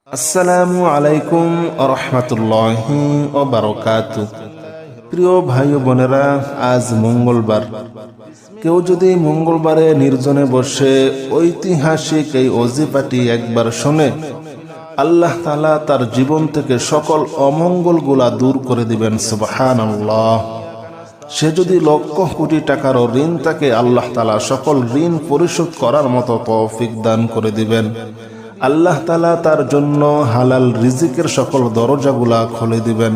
আসসালামু আলাইকুম রহমতুল্লাহি ওয়া বারাকাতুহু। প্রিয় ভাই ও বোনেরা, আজ মঙ্গলবার। কেউ যদি মঙ্গলবারে নির্জনে বসে ঐতিহাসিক এই ওজিফাটি একবার শোনে, আল্লাহ তাআলা তার জীবন থেকে সকল অমঙ্গলগুলা দূর করে দিবেন। সুবহানাল্লাহ। সে যদি লক্ষ কোটি টাকারও ঋণ থাকে, আল্লাহ তাআলা সকল ঋণ পরিশোধ করার মতো তৌফিক দান করে দিবেন। আল্লাহ তাআলা তার জন্য হালাল রিজিকের সকল দরজাগুলা খুলে দিবেন।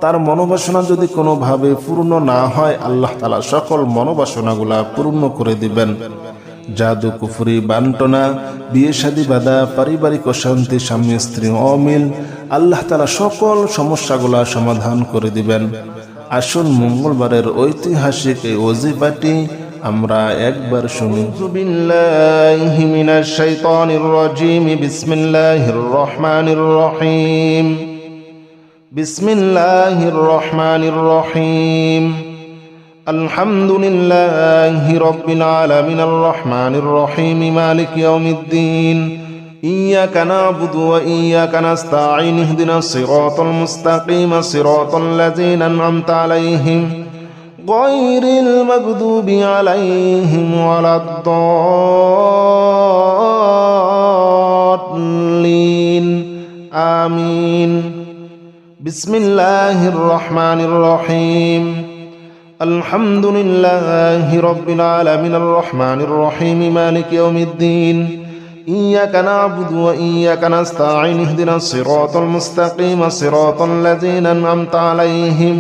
তার মনোবাসনা যদি কোনোভাবে পূর্ণ না হয়, আল্লাহ তাআলা সকল মনোবাসনাগুলা পূর্ণ করে দিবেন। জাদু, কুফরি, বান্টনা, বিয়ে শাদী বাঁধা, পারিবারিক অশান্তি, স্বামী স্ত্রী অমিল, আল্লাহ তাআলা সকল সমস্যাগুলা সমাধান করে দিবেন। আসুন মঙ্গলবারের ঐতিহাসিক এই ওজিফাটি আমরা একবার শুনি। বিল্লাহি মিনাশ শাইতানির রাজিম। বিসমিল্লাহির রহমানির রহিম। বিসমিল্লাহির রহমানির রহিম। আলহামদুলিল্লাহি রাব্বিল আলামিন আর রহমানির রহিম মালিক ইয়াউমিদ্দিন। ইয়্যাকা না'বুদু ওয়া ইয়্যাকা নাস্তাঈন। ইহদিনাস সিরাতাল মুস্তাকিম সিরাতাল লাযীনা আন'আমতা আলাইহিম গায়রিল মাগদুবি আলাইহিম ওয়ালাদ-দাল্লিন। আমিন। বিসমিল্লাহির রহমানির রহিম। আলহামদুলিল্লাহি রাব্বিল আলামিন আর রহমানির রহিম মালিক ইয়াউমিদ্দিন। ইয়্যাকা না'বুদু ওয়া ইয়্যাকা নাস্তাঈন। ইহদিনাস সিরাতাল মুস্তাকিম সিরাতাল লাযীনা আন'আমতা আলাইহিম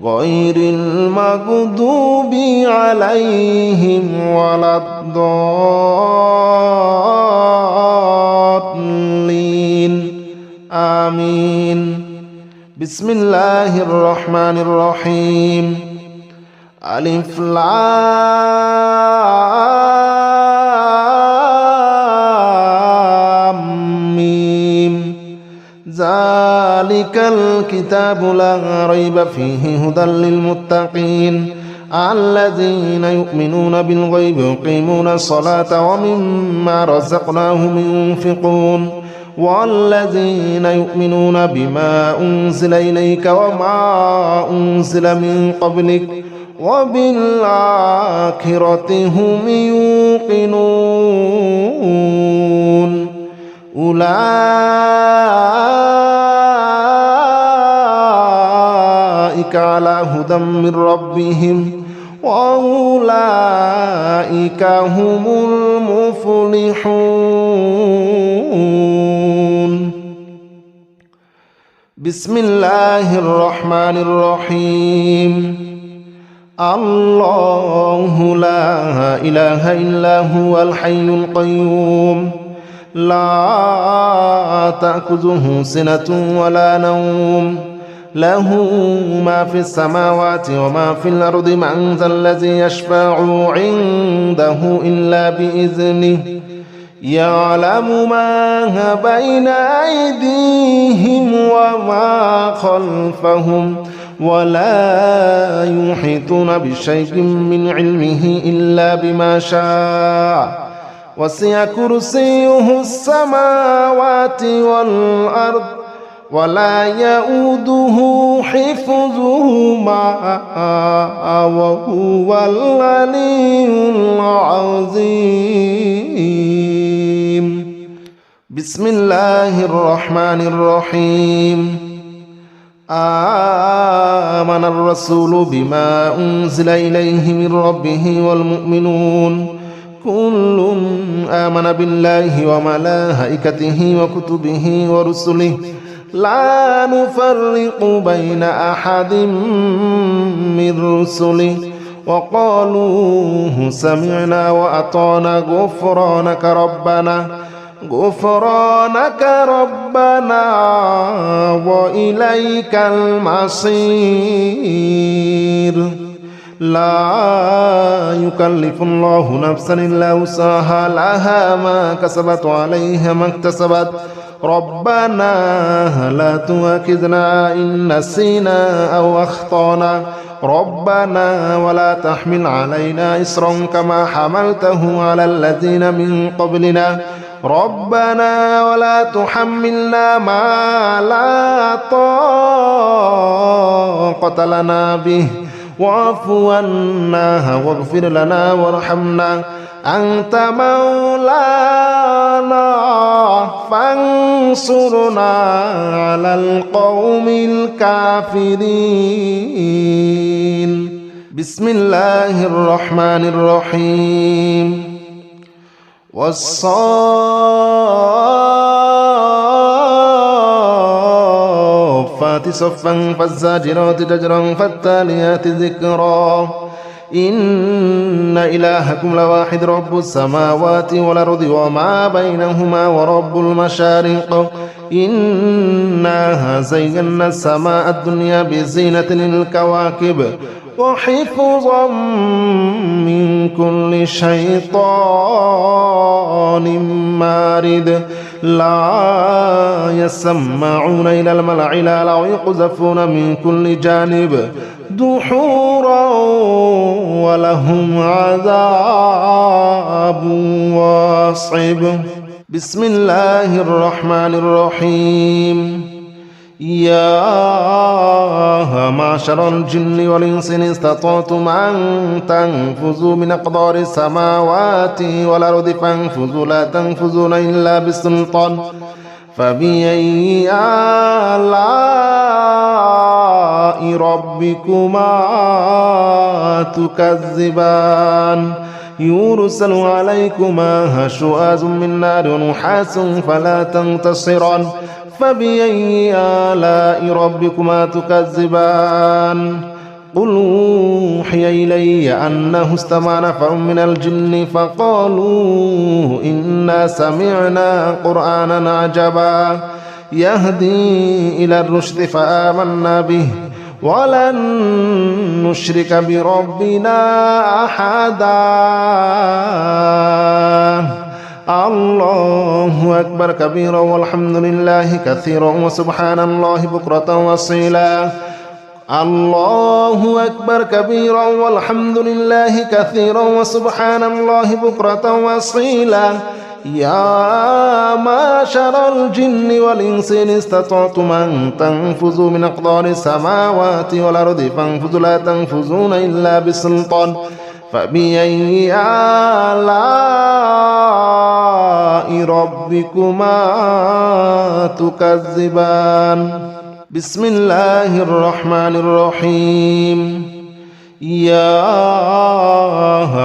গায়রিল মাগদুবি আলাইহিম ওয়ালাদ-দাল্লিন। আমিন। বিসমিল্লাহির রহমানির রহিম। আলিফ লাম মিম। যালিকাল কিতাবু লা রাইবা ফীহি হুদাল লিল মুত্তাকিন আল্লাযীনা ইউমিনুনা বিল গায়বি ওয়া ইয়াকিমুনাস সালাতা ওয়া মিম্মা রাযাকনাহুম ইউনফিকুন والذين يؤمنون بما أنزل إليك وما أنزل من قبلك وبالآخرة هم يوقنون أولئك على هدى من ربهم وأولئك هم المفلحون. بسم الله الرحمن الرحيم. الله لا إله إلا هو الحي القيوم لا تأخذه سنة ولا نوم له ما في السماوات وما في الأرض من ذا الذي يشفع عنده إلا بإذنه يعلم ما بين أيديهم وما خلفهم ولا يحيطون بشيء من علمه إلا بما شاء وسع كرسيه السماوات والأرض ولا يؤوده حفظهما وهو العلي العظيم. بسم الله الرحمن الرحيم. آمن الرسول بما أنزل إليه من ربه والمؤمنون كل آمن بالله وملائكته وكتبه ورسله لا نفرق بين أحد من رسله وقالوا سمعنا وأطعنا غفرانك ربنا وإليك المصير. لا يكلف الله نفسا إلا وسعها لها ما كسبت وعليها ما اكتسبت ربنا لا تؤاخذنا إن نسينا أو أخطأنا ربنا ولا تحمل علينا إصرا كما حملته على الذين من قبلنا ربنا ولا تحملنا ما لا طاقة لنا به واعف عنا واغفر لنا وارحمنا أنت مولانا فانصرنا على القوم الكافرين. بسم الله الرحمن الرحيم. والصافات صفا فالزاجرات زجرا فالتاليات ذكرا إن إلهكم لواحد رب السماوات والأرض وما بينهما ورب المشارق إنا زينا السماء الدنيا بزينة للكواكب وحفظا من كل شيطان مارد لا يسمعون إلى الملأ الأعلى ويقذفون من كل جانب دحورا ولهم عذاب واصب. بسم الله الرحمن الرحيم. يا معشر الجن والإنس إن استطعتم أن تنفذوا من أقدار السماوات والأرض فانفذوا لا تنفذون إلا بسلطان فبأي آلاء ربكما تكذبان يرسل عليكما شواظ من نار ونحاس فلا تنتصران فبأي آلاء ربكما تكذبان قل أوحي إلي أنه استمع نفر من الجن فقالوا إنا سمعنا قرآنا عجبا يهدي إلى الرشد فآمنا به ولن نشرك بربنا أحدا. الله أكبر كبيرا والحمد لله كثيرا وسبحان الله بكرة وأصيلا. الله أكبر كبيرا والحمد لله كثيرا وسبحان الله بكرة وأصيلا. يا معشر الجن والإنس إن استطعتم أن تنفذوا من أقدار السماوات والأرض فانفذوا لا تنفذون إلا بسلطان فبأي آلاء ربكما تكذبان. بسم الله الرحمن الرحيم. يا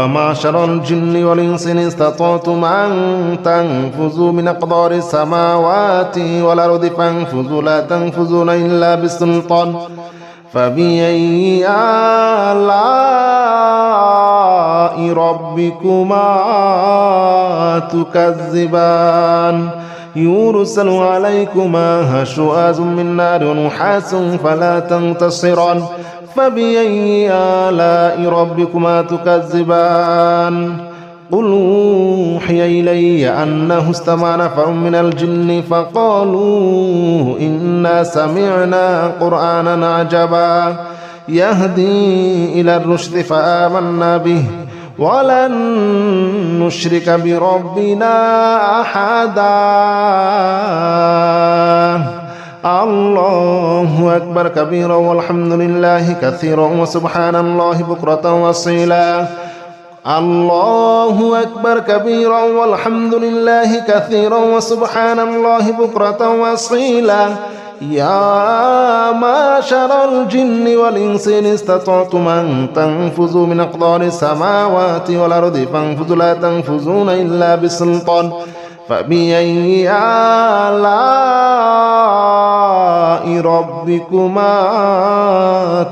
معشر الجن والإنس إن استطعتم أن تنفذوا من أقدار السماوات والأرض فانفذوا لا تنفذون إلا بسلطان فبأي آلاء ربكما تكذبان يرسل عليكما شواظ من نار ونحاس فلا تنتصران فبأي آلاء ربكما تكذبان قل أوحي إلي أنه استمع نفر من الجن فقالوا إنا سمعنا قرآنا عجبا يهدي إلى الرشد فآمنا به ولن نشرك بربنا أحدا. الله أكبر كبيرا والحمد لله كثيرا وسبحان الله بكرة وأصيلا. الله أكبر كبيرا والحمد لله كثيرا وسبحان الله بكرة وأصيلا. يا معشر الجن والإنس إن استطعتم أن تنفذوا من أقدار السماوات والأرض فانفذوا لا تنفذون إلا بسلطان فبأي آلاء ربكما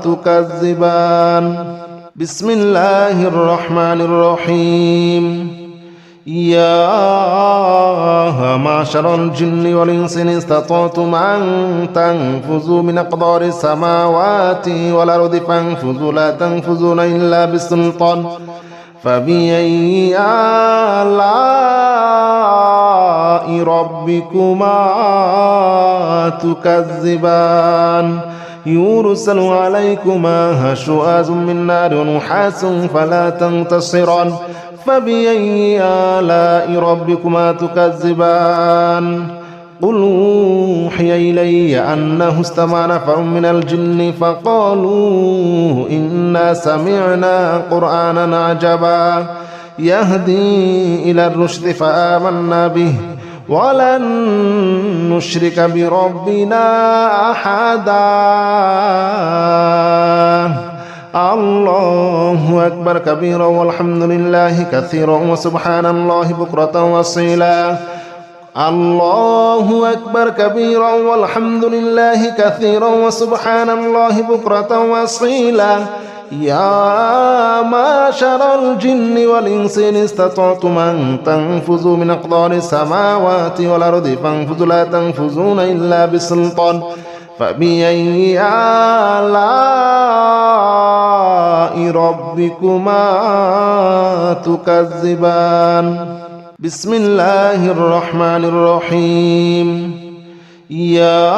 تكذبان. بسم الله الرحمن الرحيم. يا معشر الجن والإنس إن استطعتم أن تنفذوا من أقدار السماوات والأرض فانفذوا لا تنفذون إلا بسلطان فبأي آلاء ربكما تكذبان يرسل عليكما شواظ من نار ونحاس فلا تنتصران فبأي آلاء ربكما تكذبان قل أوحي إلي أنه استمع نفر من الجن فقالوا إنا سمعنا قرآنا عجبا يهدي إلى الرشد فآمنا به ولن نشرك بربنا أحدا الله أكبر كبيرا والحمد لله كثيرا وسبحان الله بكرة وأصيلا الله أكبر كبيرا والحمد لله كثيرا وسبحان الله بكرة وأصيلا يا معشر الجن والإنس إن استطعتم أن تنفذوا من أقطار السماوات والأرض فانفذوا لا تنفذون إلا بسلطان فبأي آلاء ربكما تكذبان بسم الله الرحمن الرحيم يا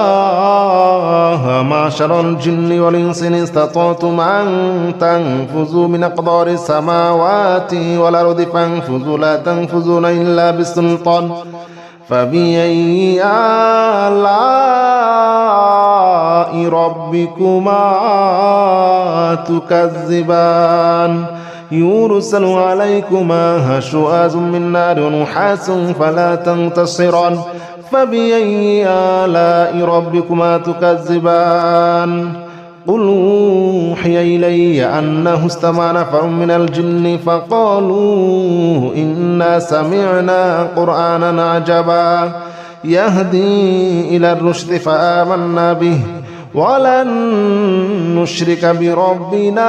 معشر الجن والإنس إن استطعتم أن تنفذوا من أقطار السماوات والأرض فانفذوا لا تنفذون إلا بسلطان فبأي آلاء ربكما تكذبان يرسل عليكما شواظ من نار ونحاس فلا تنتصران فبأي آلاء ربكما تكذبان قل أوحي إلي أنه استمع نفر من الجن فقالوا إنا سمعنا قرآنا عجبا يهدي إلى الرشد فآمنا به ولن نشرك بربنا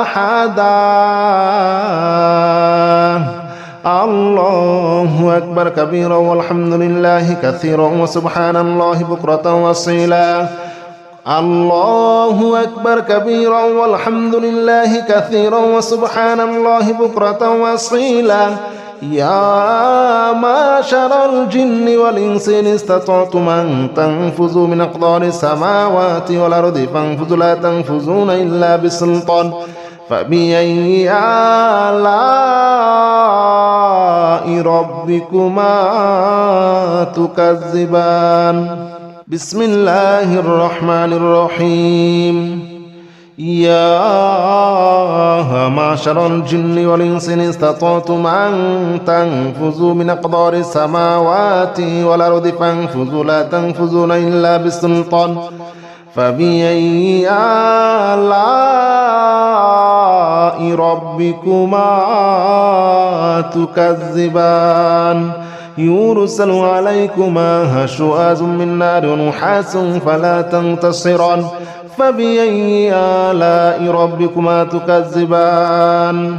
أحدا الله أكبر كبيرا والحمد لله كثيرا وسبحان الله بكرة وأصيلا الله أكبر كبيرا والحمد لله كثيرا وسبحان الله بكرة وأصيلا يا معشر الجن والإنس إن استطعتم أن تنفذوا من أقطار السماوات والأرض فانفذوا لا تنفذون إلا بسلطان فبأي آلاء ربكما تكذبان بسم الله الرحمن الرحيم يا معشر الجن والإنس إن استطعتم أن تنفذوا من أقطار السماوات والأرض فانفذوا لا تنفذون إلا بسلطان فبأي آلاء ربكما تكذبان يرسل عليكما شواظ من نار ونحاس فلا تنتصران فبأي آلاء ربكما تكذبان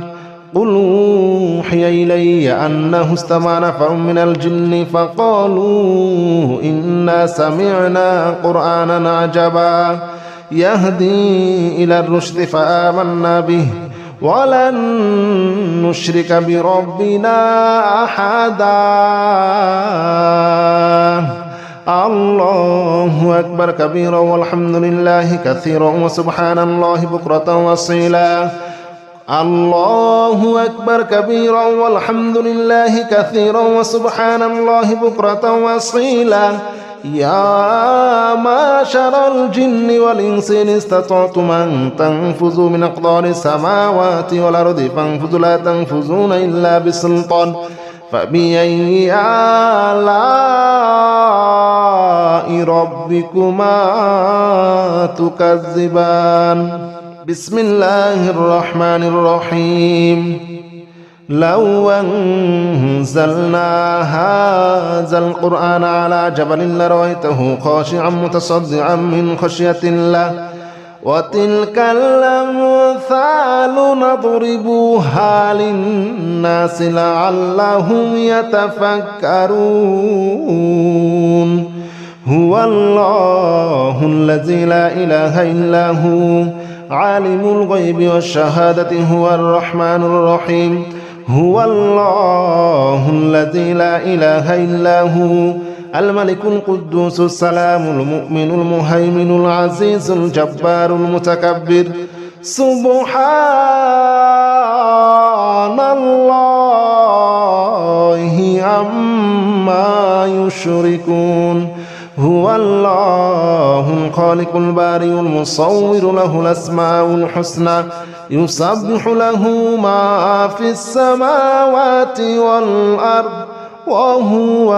قل أوحي إلي أنه استمع نفر من الجن فقالوا إنا سمعنا قرآنا عجبا يهدي إلى الرشد فآمنا به ولن نشرك بربنا أحدا الله أكبر كبيرا والحمد لله كثيرا وسبحان الله بكرة وأصيلا الله أكبر كبيرا والحمد لله كثيرا وسبحان الله بكرة وأصيلا يا معشر الجن والإنس إن استطعتم أن تنفذوا من أقطار السماوات والأرض فانفذوا لا تنفذون إلا بسلطان فبأي آلاء ربكما تكذبان بسم الله الرحمن الرحيم لو أنزلنا هذا القرآن على جبل لرأيته خاشعا متصدعا من خشية الله وتلك الأمثال نضربها للناس لعلهم يتفكرون هو الله الذي لا إله إلا هو عالم الغيب والشهادة هو الرحمن الرحيم هو الله الذي لا إله إلا هو الملك القدوس السلام المؤمن المهيمن العزيز الجبار المتكبر سبحان الله عما يشركون هو الله الخالق البارئ المصور له الأسماء الحسنى يسبح له ما في السماوات والأرض وهو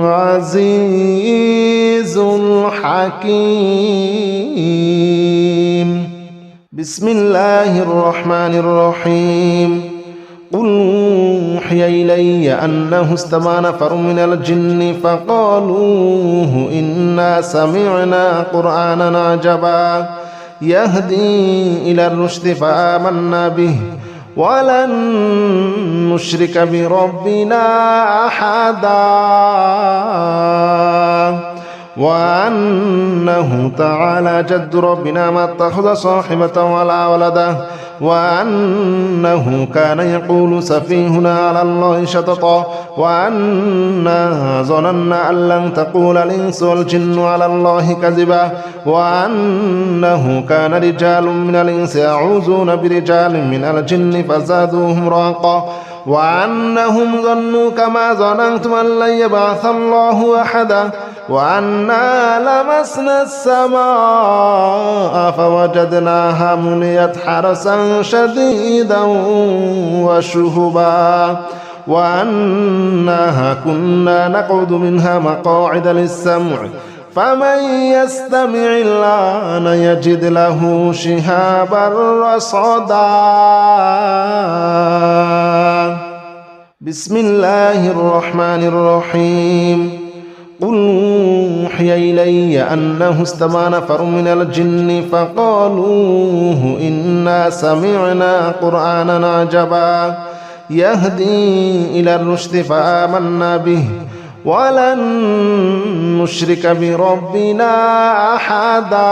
العزيز الحكيم بسم الله الرحمن الرحيم قل أوحي إلي أنه استمع نفر من الجن فقالوا إنا سمعنا قرآنا عجبا يهدي إلى الرشد فآمنا به ولن نشرك بربنا أحدا وأنه تعالى جد ربنا ما اتخذ صاحبة ولا ولدا وأنه كان يقول سفيهنا على الله شططا وأنا ظننا أن لن تقول الإنس والجن على الله كذبا وأنه كان رجال من الإنس يعوذون برجال من الجن فزادوهم رهقا وأنهم ظنوا كما ظننتم أن لن يبعث الله أحدا وأنا لمسنا السماء فوجدناها مليت حرسا شديدا وشهبا وأنها كنا نقعد منها مقاعد للسمع فمن يستمع الآن يجد له شهابا رصدا بسم الله الرحمن الرحيم قل أوحي إلي أنه استمع نفر من الجن فقالوا إنا سمعنا قرآنا عجبا يهدي إلى الرشد فآمنا به ولن نشرك بربنا أحدا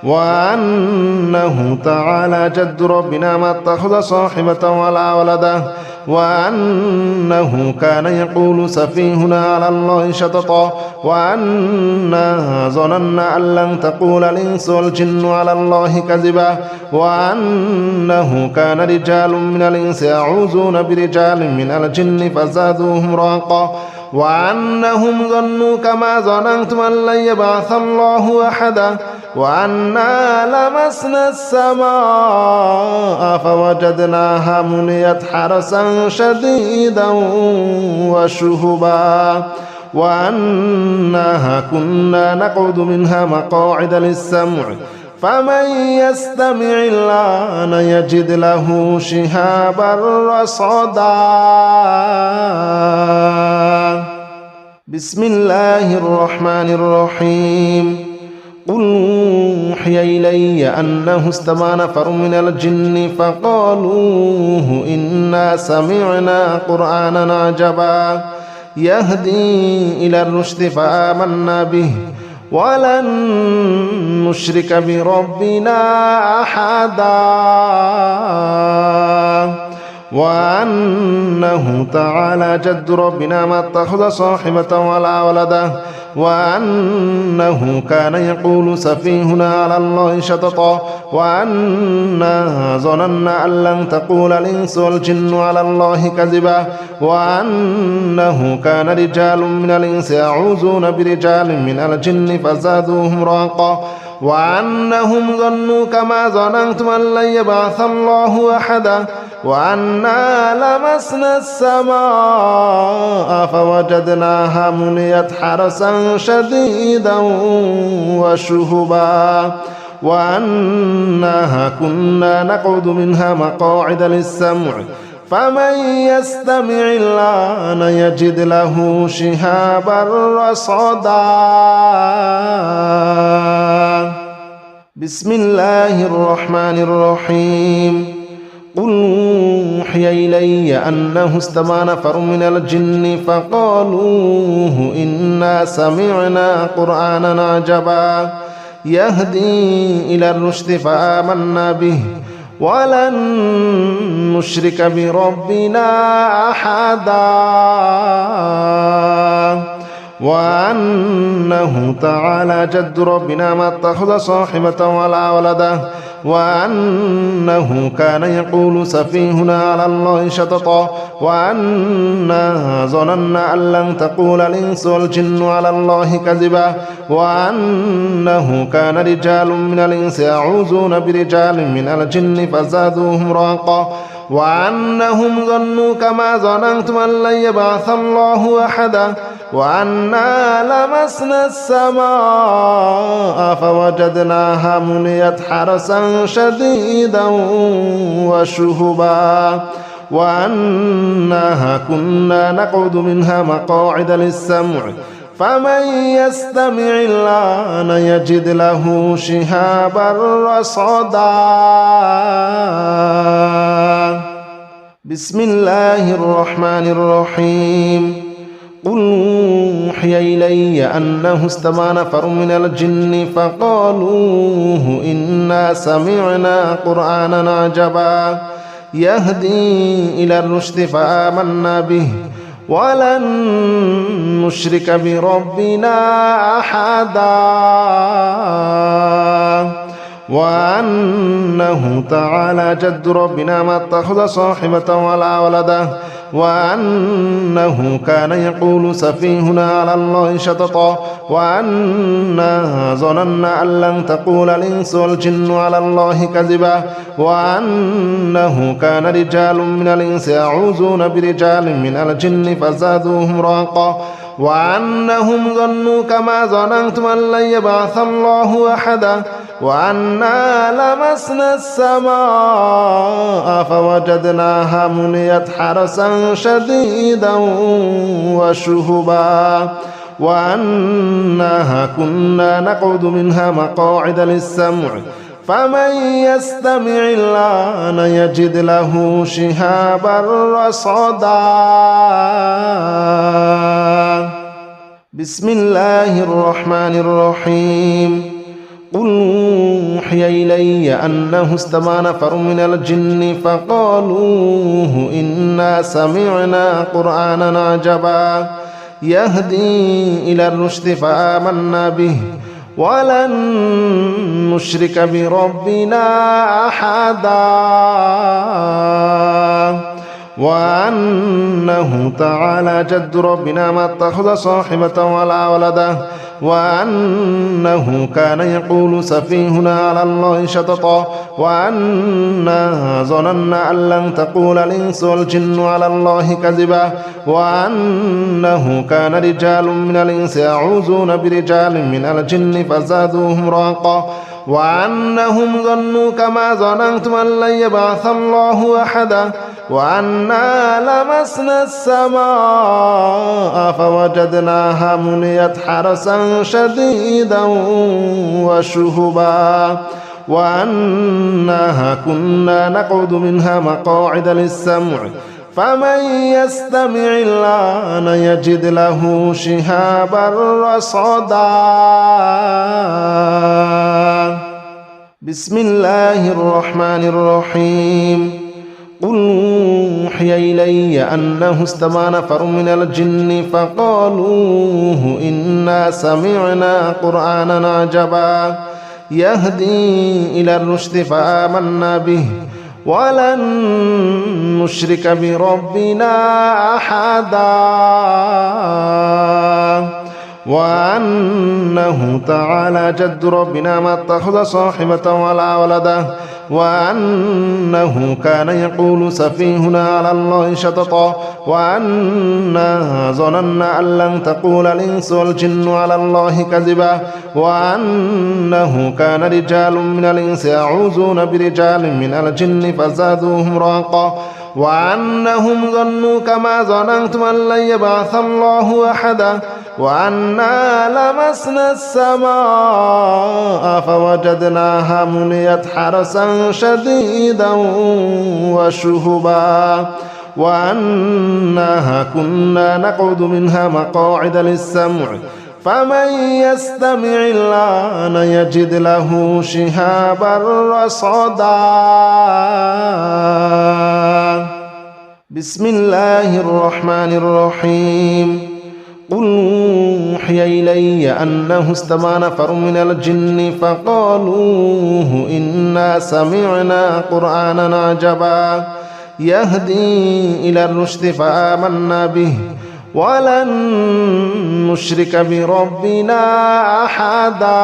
وأنه تعالى جد ربنا ما اتخذ صاحبة ولا ولدا وأنه كان يقول سفيهنا على الله شططا وأنا ظننا أن لن تقول الإنس والجن على الله كذبا وأنه كان رجال من الإنس يعوذون برجال من الجن فزادوهم رهقا وأنهم ظنوا كما ظننتم أن لن يبعث الله أحدا وأنا لمسنا السماء فوجدناها مليت حرسا شديدا وشهبا وأنها كنا نقعد منها مقاعد للسمع فمن يستمع الآن يجد له شهابا رصدا بسم الله الرحمن الرحيم قل أوحي إلي أنه استمع نفر من الجن فقالوا إنا سمعنا قرآنا عجبا يهدي إلى الرشد فآمنا به ولن نشرك بربنا أحدا وأنه تعالى جد ربنا ما اتخذ صاحبة ولا ولدا وأنه كان يقول سفيهنا على الله شططا وأنا ظننا أن لن تقول الإنس والجن على الله كذبا وأنه كان رجال من الإنس يعوذون برجال من الجن فزادوهم رهقا وأنهم ظنوا كما ظننتم أن لن يبعث الله أحدا وأنا لمسنا السماء فوجدناها مليت حرسا شديدا وشهبا وأنها كنا نقعد منها مقاعد للسمع فمن يستمع الآن يجد له شهابا رصدا بسم الله الرحمن الرحيم قل أوحي إلي أنه استمع نفر من الجن فقالوا إنا سمعنا قرآنا عجبا يهدي إلى الرشد فآمنا به ولن نشرك بربنا أحدا وأنه تعالى جد ربنا ما اتخذ صاحبة ولا ولدا وأنه كان يقول سفيهنا على الله شططا وأنا ظننا أن لن تقول الإنس والجن على الله كذبا وأنه كان رجال من الإنس يعوذون برجال من الجن فزادوهم رهقا وأنهم ظنوا كما ظننتم أن لن يبعث الله أحدا وأنا لمسنا السماء فوجدناها مليت حرسا شديدا وشهبا وأنها كنا نقعد منها مقاعد للسمع فمن يستمع الآن يجد له شهابا رصدا بسم الله الرحمن الرحيم قل أوحي إلي أنه استمع نفر من الجن فقالوا إنا سمعنا قرآنا عجبا يهدي إلى الرشد فآمنا به ولن نشرك بربنا أحدا وأنه تعالى جد ربنا ما اتخذ صاحبة ولا ولدا وأنه كان يقول سفيهنا على الله شططا وأنا ظننا أن لن تقول الإنس والجن على الله كذبا وأنه كان رجال من الإنس يعوذون برجال من الجن فزادوهم رهقا وأنهم ظنوا كما ظننتم أن لن يبعث الله أحدا وأنا لمسنا السماء فوجدناها مليت حرسا شديدا وشهبا وأنها كنا نقعد منها مقاعد للسمع فمن يستمع الآن يجد له شهابا رصدا بسم الله الرحمن الرحيم قل أوحي إلي أنه استمع نفر من الجن فقالوا إنا سمعنا قرآنا عجبا يهدي إلى الرشد فآمنا به ولن نشرك بربنا أحدا وأنه تعالى جد ربنا ما اتخذ صاحبة ولا ولدا وأنه كان يقول سفيهنا على الله شططا وأنا ظننا أن لن تقول الإنس والجن على الله كذبا وأنه كان رجال من الإنس يعوذون برجال من الجن فزادوهم رهقا وأنهم ظنوا كما ظننتم أن لن يبعث الله أحدا وأنا لمسنا السماء فوجدناها مليت حرسا شديدا وشهبا وأنها كنا نقعد منها مقاعد للسمع فمن يستمع الآن يجد له شهابا رصدا بسم الله الرحمن الرحيم قل أوحي إلي أنه استمع نفر من الجن فقالوا إنا سمعنا قرآنا عجبا يهدي إلى الرشد فآمنا به ولن نشرك بربنا أحدا وأنه تعالى جد ربنا ما اتخذ صاحبة ولا ولدا وأنه كان يقول سفيهنا على الله شططا وأنا ظننا أن لن تقول الإنس والجن على الله كذبا وأنه كان رجال من الإنس يعوذون برجال من الجن فزادوهم رهقا وأنهم ظنوا كما ظننتم أن لن يبعث الله أحدا وأنا لمسنا السماء فوجدناها مليت حرسا شديدا وشهبا وأنها كنا نقعد منها مقاعد للسمع فمن يستمع الآن يجد له شهابا رصدا بسم الله الرحمن الرحيم قل أوحي إلي أنه استمع نفر من الجن فقالوا إنا سمعنا قرآنا عجبا يهدي إلى الرشد فآمنا به ولن نشرك بربنا أحدا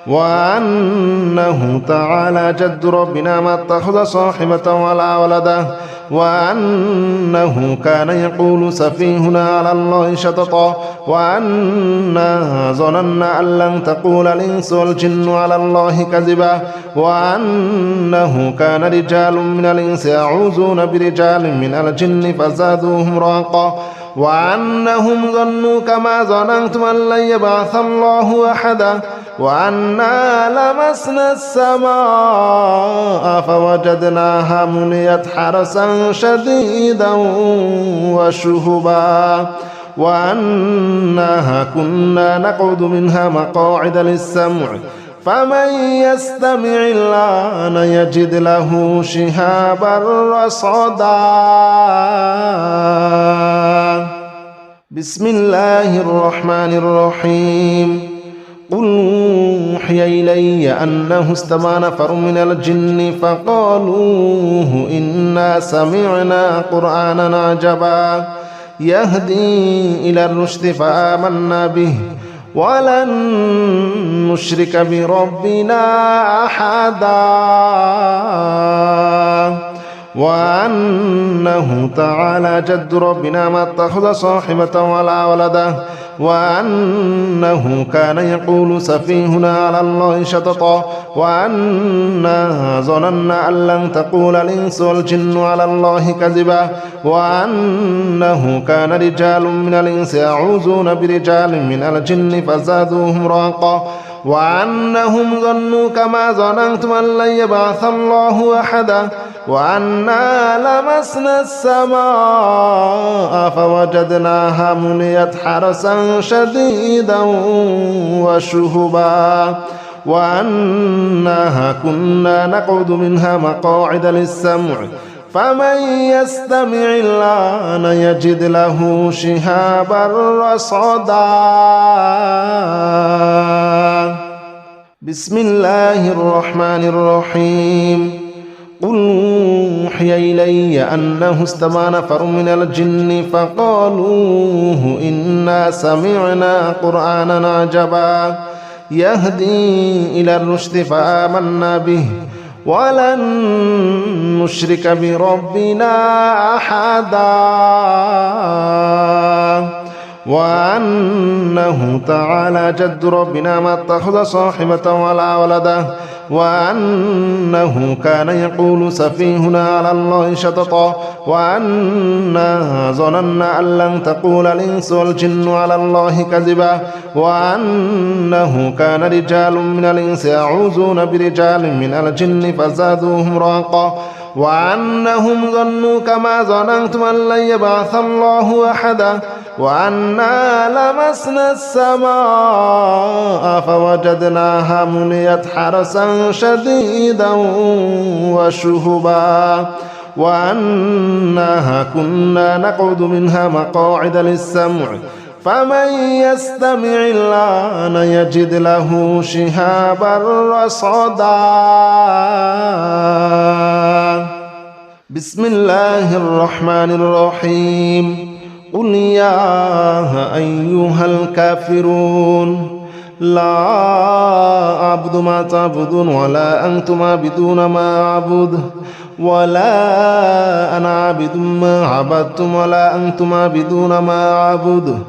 وأنه تعالى جد ربنا ما اتخذ صاحبة ولا ولدا وأنه كان يقول سفيهنا على الله شططا وأنا ظننا أن لن تقول الإنس والجن على الله كذبا وأنه كان رجال من الإنس يعوذون برجال من الجن فزادوهم رهقا وأنهم ظنوا كما ظننتم أن لن يبعث الله أحدا وأنا لمسنا السماء فوجدناها مليت حرسا شديدا وشهبا وأنها كنا نقعد منها مقاعد للسمع فمن يستمع الآن يجد له شهابا رصدا بسم الله الرحمن الرحيم قل أوحي إلي أنه استمع نفر من الجن فقالوا إنا سمعنا قرآنا عجبا يهدي إلى الرشد فآمنا به ولن نشرك بربنا أحدا وأنه تعالى جد ربنا ما اتخذ صاحبة ولا ولدا وأنه كان يقول سفيهنا على الله شططا وأنا ظننا أن لن تقول الإنس والجن على الله كذبا وأنه كان رجال من الإنس يعوذون برجال من الجن فزادوهم رهقا وأنهم ظنوا كما ظننتم أن لن يبعث الله أحدا وأنا لمسنا السماء فوجدناها مليت حرسا شديدا وشهبا وأنها كنا نقعد منها مقاعد للسمع فمن يستمع الآن يجد له شهابا رصدا بسم الله الرحمن الرحيم قل أوحي إلي أنه استمع نفر من الجن فقالوا إنا سمعنا قرآنا عجبا يهدي إلى الرشد فآمنا به ولن نشرك بربنا أحدا وأنه تعالى جد ربنا ما اتخذ صاحبة ولا ولدا وأنه كان يقول سفيهنا على الله شططا وأنا ظننا أن لن تقول الإنس والجن على الله كذبا وأنه كان رجال من الإنس يعوذون برجال من الجن فزادوهم رهقا وأنهم ظنوا كما ظننتم أن لن يبعث الله أحدا وأنا لمسنا السماء فوجدناها مليت حرسا شديدا وشهبا وأنها كنا نقعد منها مقاعد للسمع فمن يستمع الآن يجد له شهابا رصدا بسم الله الرحمن الرحيم قل يا أيها الكافرون لا أعبد ما تعبدون ولا أنتم عابدون ما أعبد ولا أنا عابد ما عبدتم ولا أنتم عابدون ما أعبد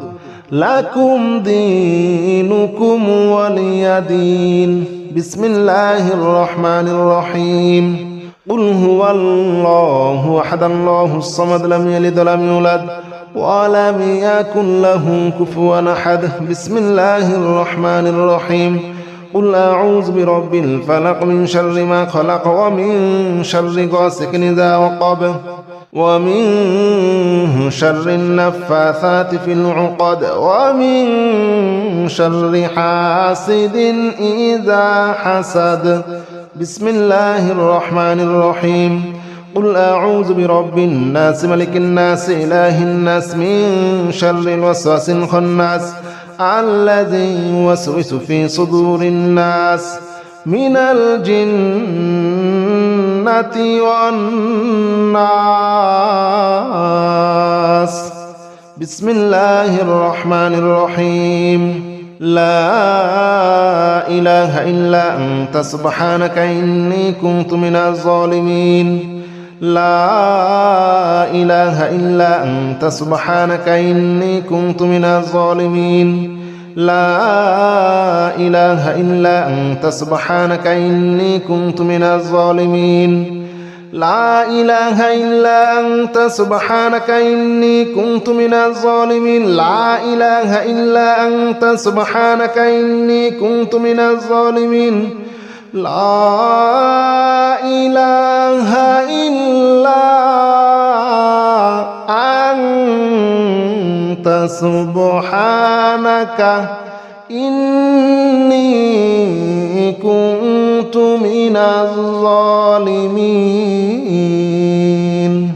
لكم دينكم ولي دين بسم الله الرحمن الرحيم قل هو الله أحد الله الصمد لم يلد ولم يولد ولم يكن له كفوا أحد بسم الله الرحمن الرحيم قل أعوذ برب الفلق من شر ما خلق ومن شر غاسق إذا وقب ومن شر النفاثات في العقد ومن شر حاسد إذا حسد بسم الله الرحمن الرحيم قل أعوذ برب الناس ملك الناس إله الناس من شر الوسواس الخناس الذي يوسوس في صدور الناس من الجنة والناس. بسم الله الرحمن الرحيم. لا إله إلا أنت سبحانك إني كنت من الظالمين. لا إله إلا أنت سبحانك إني كنت من الظالمين. لا إله إلا أنت سبحانك إني كنت من الظالمين. لا إله إلا أنت سبحانك إني كنت من الظالمين. لا إله إلا أنت سبحانك إني كنت من الظالمين. لا إله إلا أنت سبحانك إني كنت من الظالمين.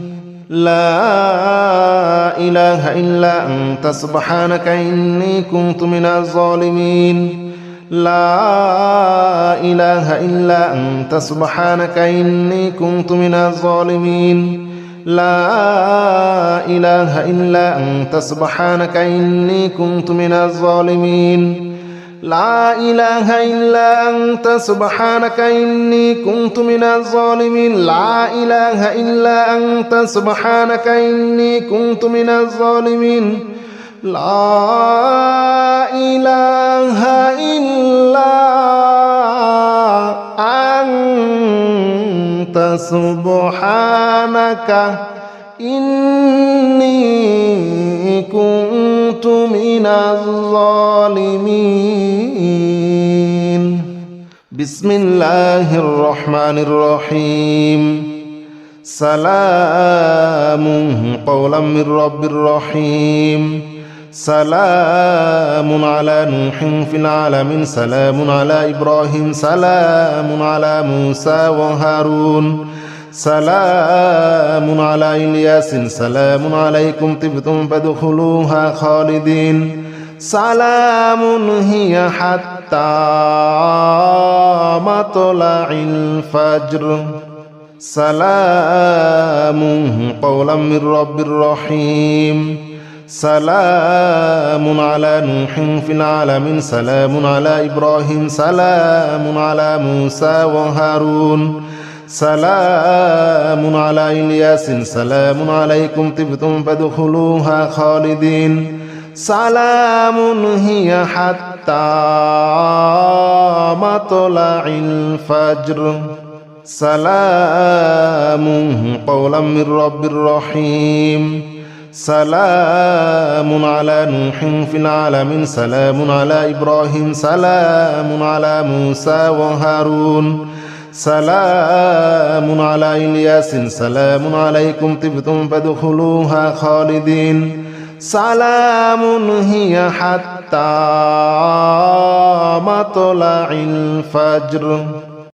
لا إله إلا أنت سبحانك إني كنت من الظالمين. لا إله إلا أنت سبحانك إني كنت من الظالمين. لا إله إلا أنت سبحانك إني كنت من الظالمين. لا إله إلا أنت سبحانك إني كنت من الظالمين. لا إله إلا أنت سبحانك إني كنت من الظالمين. لا إله إلا أنت سبحانك إني كنت من الظالمين. بسم الله الرحمن الرحيم. سلام قولا من رب رحيم. سلام على نوح في العالمين. سلام على إبراهيم. سلام على موسى وهارون. سلام على إلياس. سلام عليكم طبتم فادخلوها خالدين. سلام هي حتى مطلع الفجر. سلام قولا من رب رحيم. سلام على نوح في العالمين. سلام على إبراهيم. سلام على موسى وهارون. سلام على إلياس. سلام عليكم طبتم فادخلوها خالدين. سلام هي حتى مطلع الفجر. سلام قولا من رب رحيم. سلام على نوح في العالمين. سلام على إبراهيم. سلام على موسى وهارون. سلام على إلياس. سلام عليكم طبتم فادخلوها خالدين. سلام هي حتى مطلع الفجر.